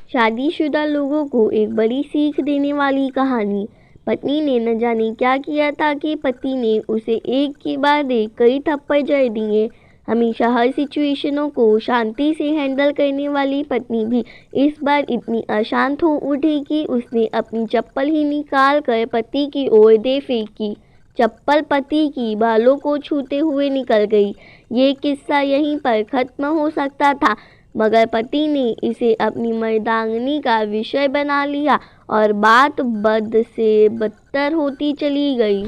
शादीशुदा लोगों को एक बड़ी सीख देने वाली कहानी। पत्नी ने न जाने क्या किया था कि पति ने उसे एक के बाद एक कई थप्पड़ जड़ दिए। हमेशा हर सिचुएशनों को शांति से हैंडल करने वाली पत्नी भी इस बार इतनी अशांत हो उठी कि उसने अपनी चप्पल ही निकाल कर पति की ओर दे फेंकी। चप्पल पति की बालों को छूते हुए निकल गई। ये किस्सा यहीं पर खत्म हो सकता था, मगर पति ने इसे अपनी मर्दांगनी का विषय बना लिया और बात बद से बदतर होती चली गई।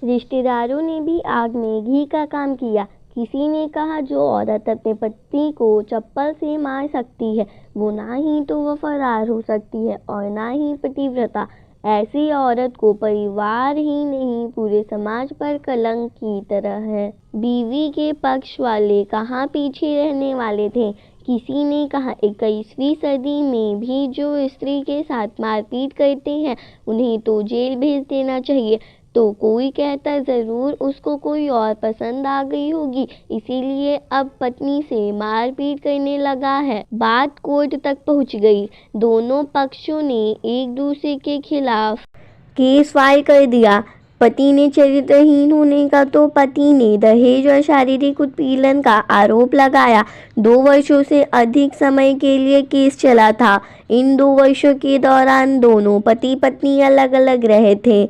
रिश्तेदारों ने भी आग में घी का काम किया। किसी ने कहा जो औरत अपने पति को चप्पल से मार सकती है वो ना ही तो वफादार हो सकती है और ना ही पतिव्रता। ऐसी औरत को परिवार ही नहीं पूरे समाज पर कलंक की तरह है। बीवी के पक्ष वाले कहाँ पीछे रहने वाले थे। किसी ने कहा 21वीं सदी में भी जो स्त्री के साथ मारपीट करते हैं उन्हें तो जेल भेज देना चाहिए। तो कोई कहता ज़रूर उसको कोई और पसंद आ गई होगी, इसीलिए अब पत्नी से मारपीट करने लगा है। बात कोर्ट तक पहुंच गई। दोनों पक्षों ने एक दूसरे के खिलाफ केस फाइल कर दिया। पति ने चरित्रहीन होने का तो पति ने दहेज और शारीरिक उत्पीड़न का आरोप लगाया। 2 वर्षों से अधिक समय के लिए केस चला था। इन 2 वर्षों के दौरान दोनों पति पत्नी अलग अलग रहे थे।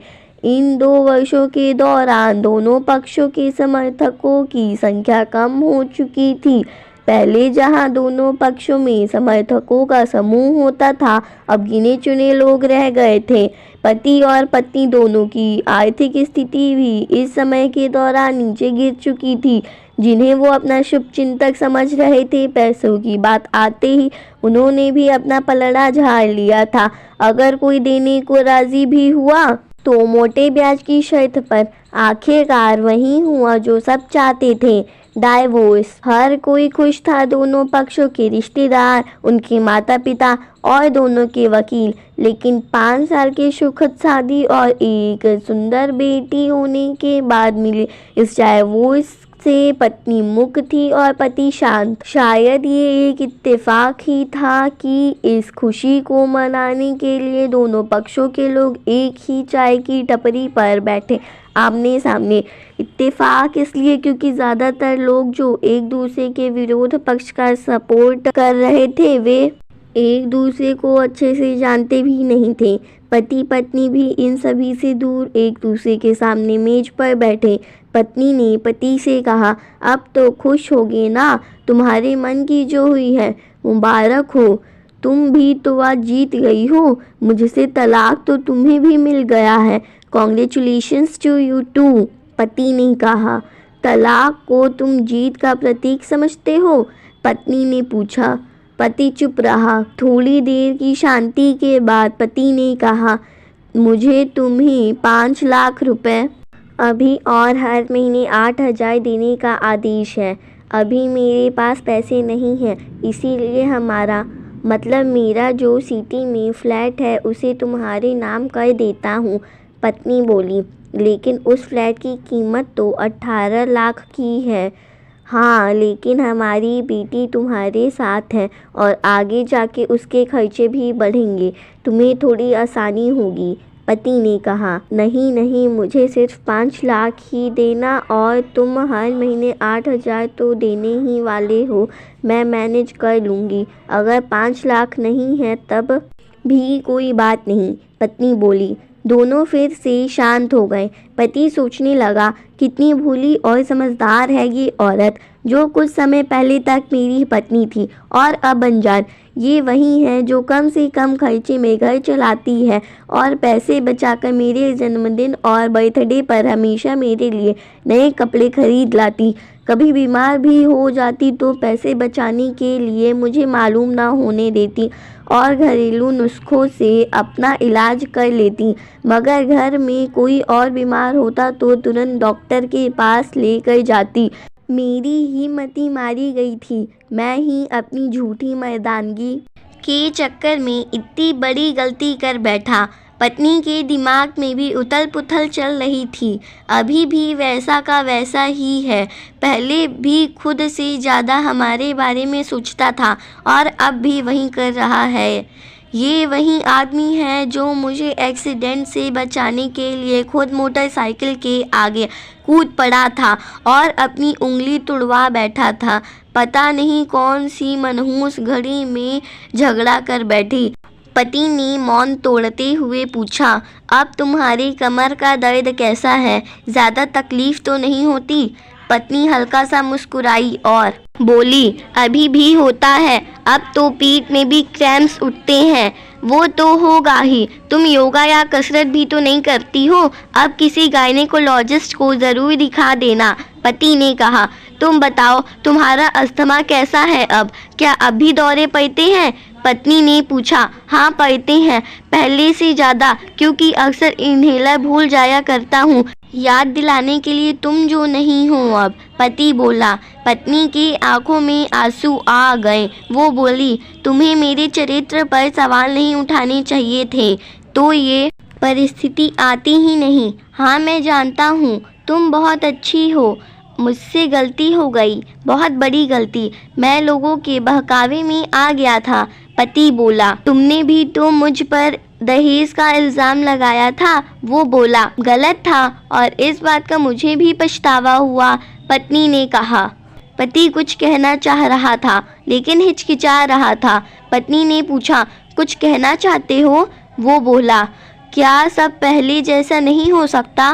इन 2 वर्षों के दौरान दोनों पक्षों के समर्थकों की संख्या कम हो चुकी थी। पहले जहां दोनों पक्षों में समर्थकों का समूह होता था, अब गिने चुने लोग रह गए थे। पति और पत्नी दोनों की आर्थिक स्थिति भी इस समय के दौरान नीचे गिर चुकी थी। जिन्हें वो अपना शुभचिंतक समझ रहे थे, पैसों की बात आते ही उन्होंने भी अपना पलड़ा झाड़ लिया था। अगर कोई देने को राजी भी हुआ तो मोटे ब्याज की शर्त पर। आखिरकार वही हुआ जो सब चाहते थे, डाइवोर्स। हर कोई खुश था, दोनों पक्षों के रिश्तेदार, उनके माता पिता और दोनों के वकील। लेकिन 5 साल की सुखद शादी और एक सुंदर बेटी होने के बाद मिले इस डाइवोर्स से पत्नी मुक्त थी और पति शांत। शायद ये एक इत्तेफाक ही था कि इस खुशी को मनाने के लिए दोनों पक्षों के लोग एक ही चाय की टपरी पर बैठे आमने सामने। इत्तेफाक इसलिए क्योंकि ज़्यादातर लोग जो एक दूसरे के विरोध पक्ष का सपोर्ट कर रहे थे वे एक दूसरे को अच्छे से जानते भी नहीं थे। पति पत्नी भी इन सभी से दूर एक दूसरे के सामने मेज पर बैठे। पत्नी ने पति से कहा, अब तो खुश होगे ना, तुम्हारे मन की जो हुई है मुबारक हो, तुम भी तो आज जीत गई हो। मुझसे तलाक तो तुम्हें भी मिल गया है, कॉन्ग्रेचुलेशंस टू यू टू। पति ने कहा, तलाक को तुम जीत का प्रतीक समझते हो? पत्नी ने पूछा। पति चुप रहा। थोड़ी देर की शांति के बाद पति ने कहा, मुझे तुम्हें 5 लाख रुपए अभी और हर महीने 8,000 देने का आदेश है। अभी मेरे पास पैसे नहीं हैं, इसीलिए हमारा मतलब मेरा जो सिटी में फ्लैट है उसे तुम्हारे नाम कर देता हूँ। पत्नी बोली, लेकिन उस फ्लैट की कीमत तो 18 लाख की है। हाँ, लेकिन हमारी बेटी तुम्हारे साथ है और आगे जाके उसके खर्चे भी बढ़ेंगे, तुम्हें थोड़ी आसानी होगी। पति ने कहा, नहीं नहीं, मुझे सिर्फ 5 लाख ही देना और तुम हर महीने 8,000 तो देने ही वाले हो, मैं मैनेज कर लूँगी। अगर 5 लाख नहीं है तब भी कोई बात नहीं, पत्नी बोली। दोनों फिर से शांत हो गए। पति सोचने लगा, कितनी भोली और समझदार है ये औरत, जो कुछ समय पहले तक मेरी पत्नी थी और अब अनजान। ये वही है जो कम से कम खर्चे में घर चलाती है और पैसे बचाकर मेरे जन्मदिन और बर्थडे पर हमेशा मेरे लिए नए कपड़े खरीद लाती। कभी बीमार भी हो जाती तो पैसे बचाने के लिए मुझे मालूम ना होने देती और घरेलू नुस्खों से अपना इलाज कर लेती। मगर घर में कोई और बीमार होता तो तुरंत डॉक्टर के पास लेकर जाती। मेरी ही मति मारी गई थी। मैं ही अपनी झूठी मर्दानगी के चक्कर में इतनी बड़ी गलती कर बैठा। पत्नी के दिमाग में भी उथल पुथल चल रही थी। अभी भी वैसा का वैसा ही है। पहले भी खुद से ज़्यादा हमारे बारे में सोचता था और अब भी वही कर रहा है। ये वही आदमी है जो मुझे एक्सीडेंट से बचाने के लिए खुद मोटरसाइकिल के आगे कूद पड़ा था और अपनी उंगली तुड़वा बैठा था। पता नहीं कौन सी मनहूस घड़ी में झगड़ा कर बैठी। पति ने मौन तोड़ते हुए पूछा, अब तुम्हारी कमर का दर्द कैसा है? ज़्यादा तकलीफ तो नहीं होती? पत्नी हल्का सा मुस्कुराई और बोली, अभी भी होता है। अब तो पीठ में भी क्रैम्प्स उठते हैं। वो तो होगा ही। तुम योगा या कसरत भी तो नहीं करती हो। अब किसी गायनेकोलॉजिस्ट को ज़रूर दिखा देना। पति ने कहा, तुम बताओ तुम्हारा अस्थमा कैसा है अब? क्या अब भी दौरे पड़ते हैं? पत्नी ने पूछा। हाँ पड़ते हैं, पहले से ज़्यादा, क्योंकि अक्सर इन्हेलर भूल जाया करता हूँ। याद दिलाने के लिए तुम जो नहीं हो अब, पति बोला। पत्नी की आंखों में आंसू आ गए। वो बोली, तुम्हें मेरे चरित्र पर सवाल नहीं उठाने चाहिए थे तो ये परिस्थिति आती ही नहीं। हाँ मैं जानता हूँ तुम बहुत अच्छी हो। मुझसे गलती हो गई, बहुत बड़ी गलती। मैं लोगों के बहकावे में आ गया था। पति बोला, तुमने भी तो मुझ पर दहेज का इल्ज़ाम लगाया था। वो बोला, गलत था और इस बात का मुझे भी पछतावा हुआ। पत्नी ने कहा। पति कुछ कहना चाह रहा था लेकिन हिचकिचा रहा था। पत्नी ने पूछा, कुछ कहना चाहते हो? वो बोला, क्या सब पहले जैसा नहीं हो सकता?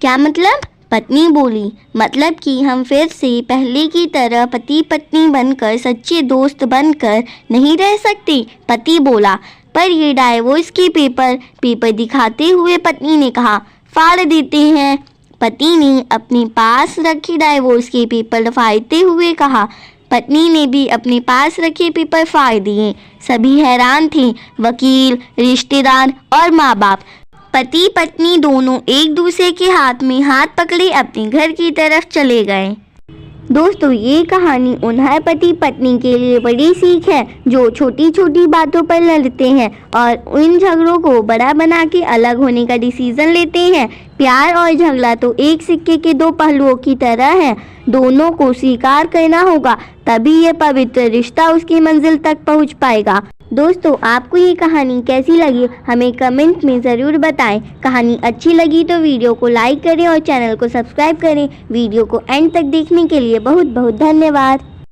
क्या मतलब? पत्नी बोली, मतलब कि हम फिर से पहले की तरह पति पत्नी बनकर, सच्चे दोस्त बनकर नहीं रह सकते? पति बोला, पर ये डाइवोर्स के पेपर दिखाते हुए पत्नी ने कहा, फाड़ देते हैं। पति ने अपने पास रखे डाइवोर्स के पेपर फाड़ते हुए कहा। पत्नी ने भी अपने पास रखे पेपर फाड़ दिए। सभी हैरान थे, वकील, रिश्तेदार और माँ बाप। पति पत्नी दोनों एक दूसरे के हाथ में हाथ पकड़े अपने घर की तरफ चले गए। दोस्तों, ये कहानी उन हर पति पत्नी के लिए बड़ी सीख है जो छोटी छोटी बातों पर लड़ते हैं और इन झगड़ों को बड़ा बना के अलग होने का डिसीजन लेते हैं। प्यार और झगड़ा तो एक सिक्के के दो पहलुओं की तरह है। दोनों को स्वीकार करना होगा, तभी ये पवित्र रिश्ता उसकी मंजिल तक पहुंच पाएगा। दोस्तों, आपको ये कहानी कैसी लगी हमें कमेंट में ज़रूर बताएं। कहानी अच्छी लगी तो वीडियो को लाइक करें और चैनल को सब्सक्राइब करें। वीडियो को एंड तक देखने के लिए बहुत बहुत धन्यवाद।